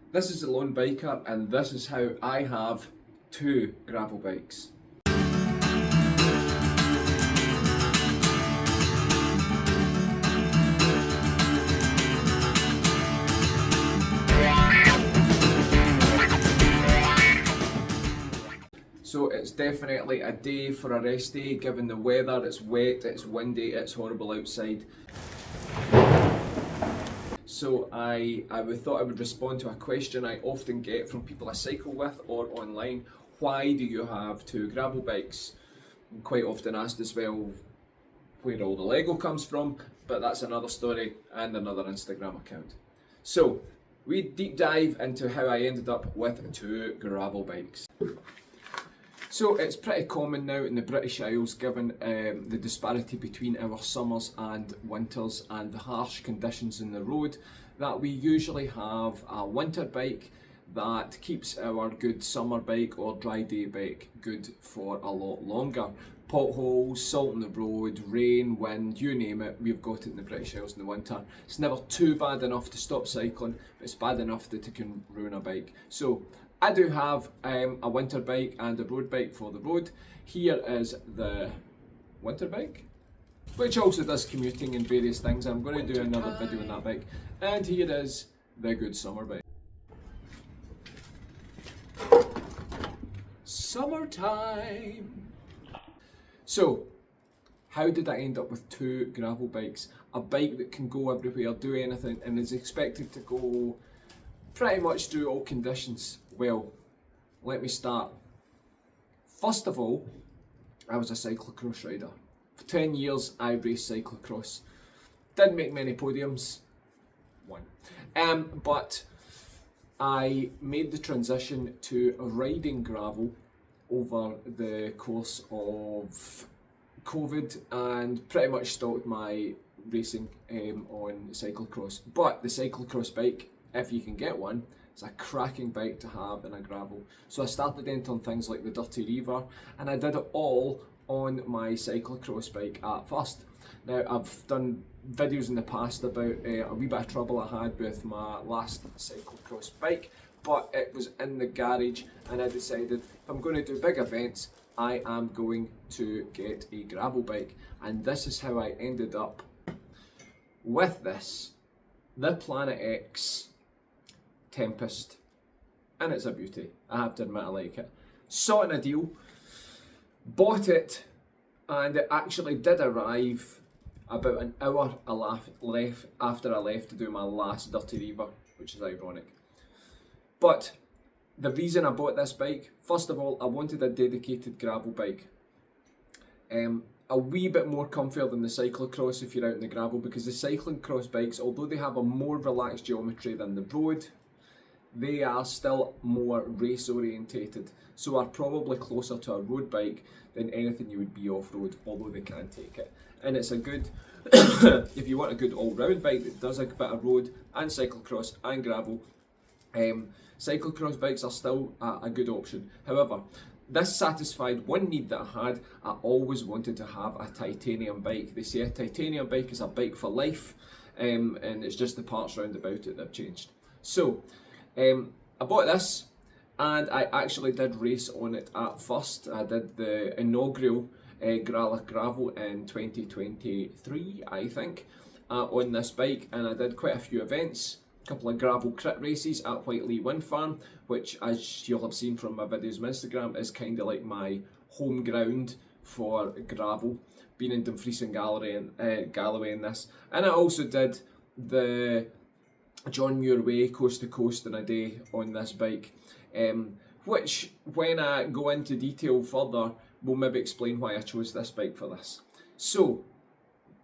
This is the Lone Biker, and this is how I have two gravel bikes. So it's definitely a day for a rest day, given the weather. It's wet, it's windy, it's horrible outside. So I thought I would respond to a question I often get from people I cycle with or online. Why do you have two gravel bikes? I'm quite often asked as well where all the Lego comes from, but that's another story and another Instagram account. So we deep dive into how I ended up with two gravel bikes. So it's pretty common now in the British Isles, given the disparity between our summers and winters and the harsh conditions in the road, that we usually have a winter bike that keeps our good summer bike or dry day bike good for a lot longer. Potholes, salt on the road, rain, wind, you name it, we've got it in the British Isles in the winter. It's never too bad enough to stop cycling, but it's bad enough that it can ruin a bike. So I do have a winter bike and a road bike for the road. Here is the winter bike, which also does commuting and various things. I'm going to do another video on that bike. And here is the good summer bike. Summertime! So, how did I end up with two gravel bikes? A bike that can go everywhere, do anything, and is expected to go pretty much through all conditions. Well, let me start. First of all, I was a cyclocross rider. For 10 years, I raced cyclocross. Didn't make many podiums, one. But I made the transition to riding gravel over the course of COVID and pretty much stopped my racing on cyclocross. But the cyclocross bike, if you can get one, it's a cracking bike to have in a gravel. So I started entering things like the Dirty Reaver, and I did it all on my cyclocross bike at first. Now, I've done videos in the past about a wee bit of trouble I had with my last cyclocross bike, but it was in the garage, and I decided if I'm going to do big events, I am going to get a gravel bike. And this is how I ended up with this, the Planet X Tempest, and it's a beauty. I have to admit I like it. Saw it in a deal, bought it, and it actually did arrive about an hour after I left to do my last Dirty Reaver, which is ironic. But the reason I bought this bike, first of all, I wanted a dedicated gravel bike. A wee bit more comfier than the cyclocross if you're out in the gravel, because the cycling cross bikes, although they have a more relaxed geometry than the road, they are still more race orientated, so are probably closer to a road bike than anything you would be off-road, although they can take it. And it's a good, if you want a good all-round bike that does a bit of road and cyclocross and gravel, cyclocross bikes are still a good option. However, this satisfied one need that I had. I always wanted to have a titanium bike. They say a titanium bike is a bike for life, and it's just the parts round about it that have changed. So, I bought this, and I actually did race on it at first. I did the inaugural Grala Gravel in 2023, I think, on this bike, and I did quite a few events. A couple of gravel crit races at Whiteley Wind Farm, which, as you'll have seen from my videos on Instagram, is kind of like my home ground for gravel, being in Dumfries and Galloway in this. And I also did the John Muir Way coast to coast in a day on this bike, which, when I go into detail further, will maybe explain why I chose this bike for this. So,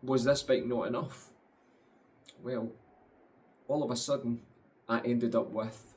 was this bike not enough? Well, all of a sudden, I ended up with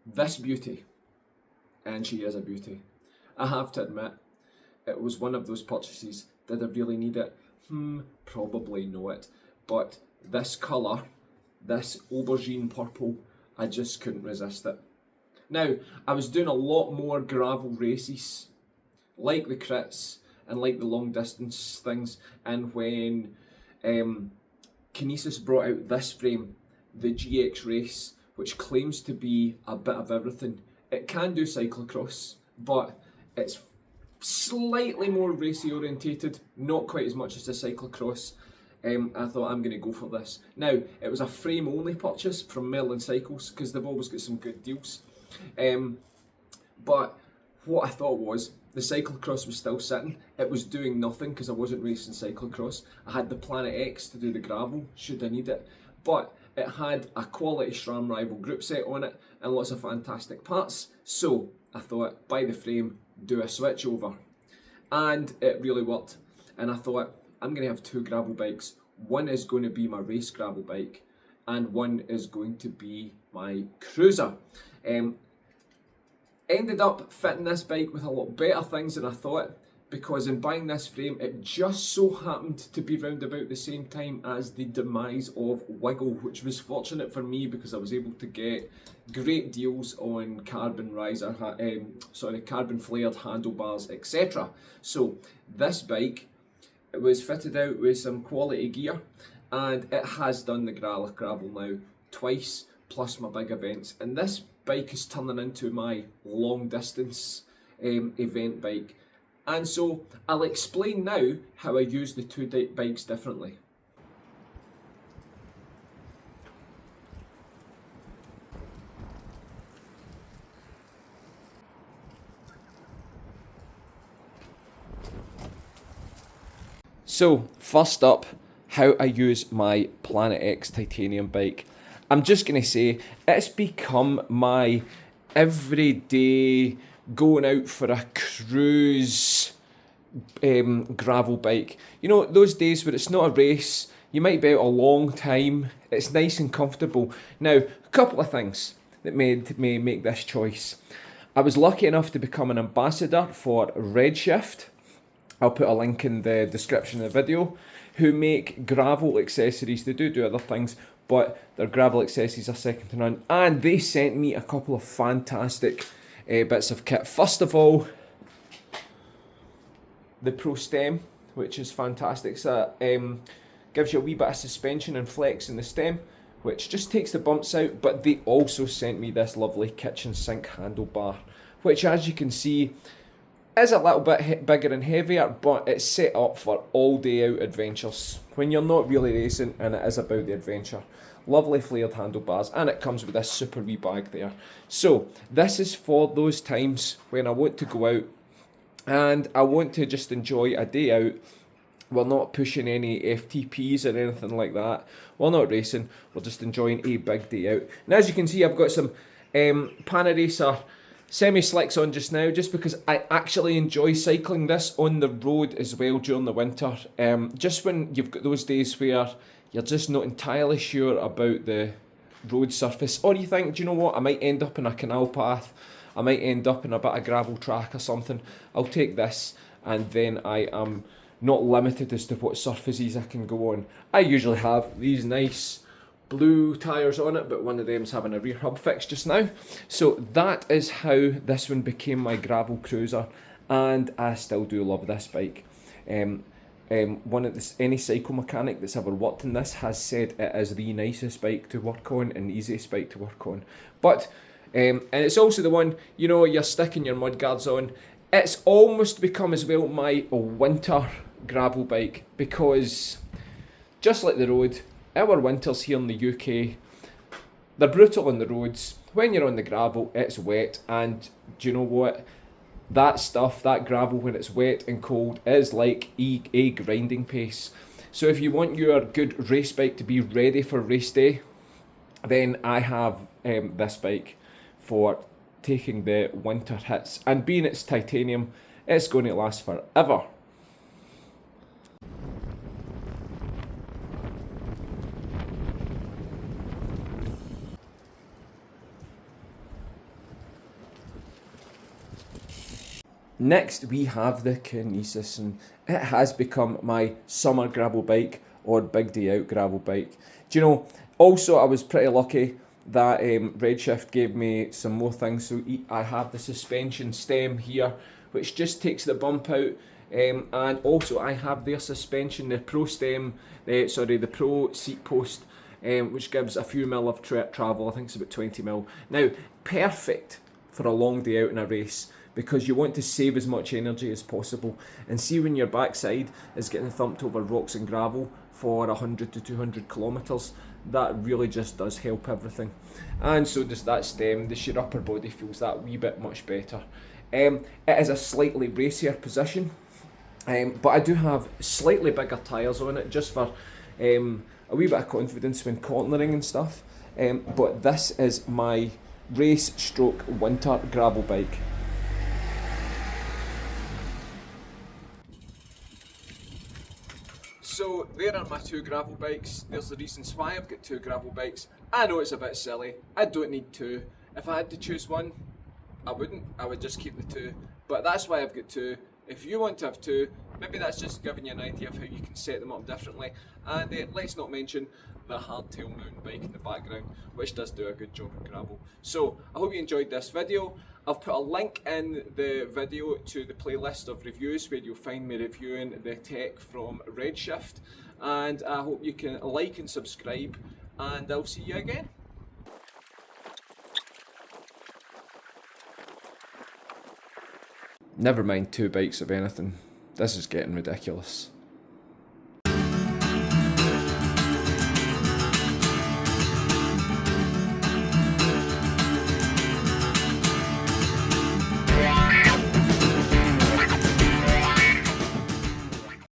this beauty, and she is a beauty. I have to admit, it was one of those purchases. Did I really need it? Probably not. But this colour, this aubergine purple, I just couldn't resist it. Now, I was doing a lot more gravel races, like the crits and like the long distance things, and when Kinesis brought out this frame, the GX Race, which claims to be a bit of everything. It can do cyclocross, but it's slightly more racy orientated, not quite as much as the cyclocross. I thought I'm going to go for this. Now, it was a frame only purchase from Merlin Cycles because they've always got some good deals. But what I thought was, the cyclocross was still sitting. It was doing nothing because I wasn't racing cyclocross. I had the Planet X to do the gravel, should I need it. But it had a quality SRAM rival group set on it and lots of fantastic parts. So I thought, buy the frame, do a switch over. And it really worked. And I thought, I'm going to have two gravel bikes. One is going to be my race gravel bike, and one is going to be my cruiser. Ended up fitting this bike with a lot better things than I thought, because in buying this frame, it just so happened to be round about the same time as the demise of Wiggle, which was fortunate for me because I was able to get great deals on carbon carbon flared handlebars, etc. So this bike, it was fitted out with some quality gear, and it has done the gravel now twice, plus my big events. And this bike is turning into my long distance event bike. And so I'll explain now how I use the two bikes differently. So, first up, how I use my Planet X titanium bike. I'm just going to say, it's become my everyday going out for a cruise gravel bike. You know, those days where it's not a race, you might be out a long time, it's nice and comfortable. Now, a couple of things that made me make this choice. I was lucky enough to become an ambassador for Redshift. I'll put a link in the description of the video, who make gravel accessories. They do other things, but their gravel accessories are second to none. And they sent me a couple of fantastic bits of kit. First of all, the Pro Stem, which is fantastic. So gives you a wee bit of suspension and flex in the stem, which just takes the bumps out. But they also sent me this lovely kitchen sink handlebar, which, as you can see, is a little bit bigger and heavier, but it's set up for all day out adventures when you're not really racing and it is about the adventure. Lovely flared handlebars, and it comes with this super wee bag there. So this is for those times when I want to go out and I want to just enjoy a day out. We're not pushing any FTPs or anything like that. We're not racing, we're just enjoying a big day out. And as you can see, I've got some Panaracer semi-slicks on just now, just because I actually enjoy cycling this on the road as well during the winter. Just when you've got those days where you're just not entirely sure about the road surface, or you think, do you know what, I might end up in a canal path, I might end up in a bit of gravel track or something. I'll take this, and then I am not limited as to what surfaces I can go on. I usually have these nice blue tyres on it, but one of them's having a rear hub fix just now. So that is how this one became my gravel cruiser, and I still do love this bike. Any cycle mechanic that's ever worked in this has said it is the nicest bike to work on and easiest bike to work on. But and it's also the one, you know, you're sticking your mudguards on. It's almost become as well my winter gravel bike, because just like the road, our winters here in the UK, they're brutal on the roads. When you're on the gravel, it's wet, and do you know what? That stuff, that gravel, when it's wet and cold, is like a grinding pace. So if you want your good race bike to be ready for race day, then I have this bike for taking the winter hits. And being it's titanium, it's going to last forever. Next we have the Kinesis, and it has become my summer gravel bike or big day out gravel bike. Do you know, also I was pretty lucky that Redshift gave me some more things. So I have the suspension stem here, which just takes the bump out, and also I have their suspension, the Pro stem, the Pro seat post, which gives a few mil of travel. I think it's about 20 mil. Now, perfect for a long day out in a race, because you want to save as much energy as possible. And see, when your backside is getting thumped over rocks and gravel for 100 to 200 kilometres, that really just does help everything. And so does that stem. Just your upper body feels that wee bit much better. It is a slightly racier position, but I do have slightly bigger tyres on it, just for a wee bit of confidence when cornering and stuff. But this is my race stroke winter gravel bike. So there are my two gravel bikes. There's the reasons why I've got two gravel bikes. I know it's a bit silly. I don't need two. If I had to choose one, I wouldn't. I would just keep the two. But that's why I've got two. If you want to have two, maybe that's just giving you an idea of how you can set them up differently. And let's not mention the hardtail mountain bike in the background, which does do a good job in gravel. So I hope you enjoyed this video. I've put a link in the video to the playlist of reviews where you'll find me reviewing the tech from Redshift. And I hope you can like and subscribe, and I'll see you again. Never mind two bikes of anything. This is getting ridiculous.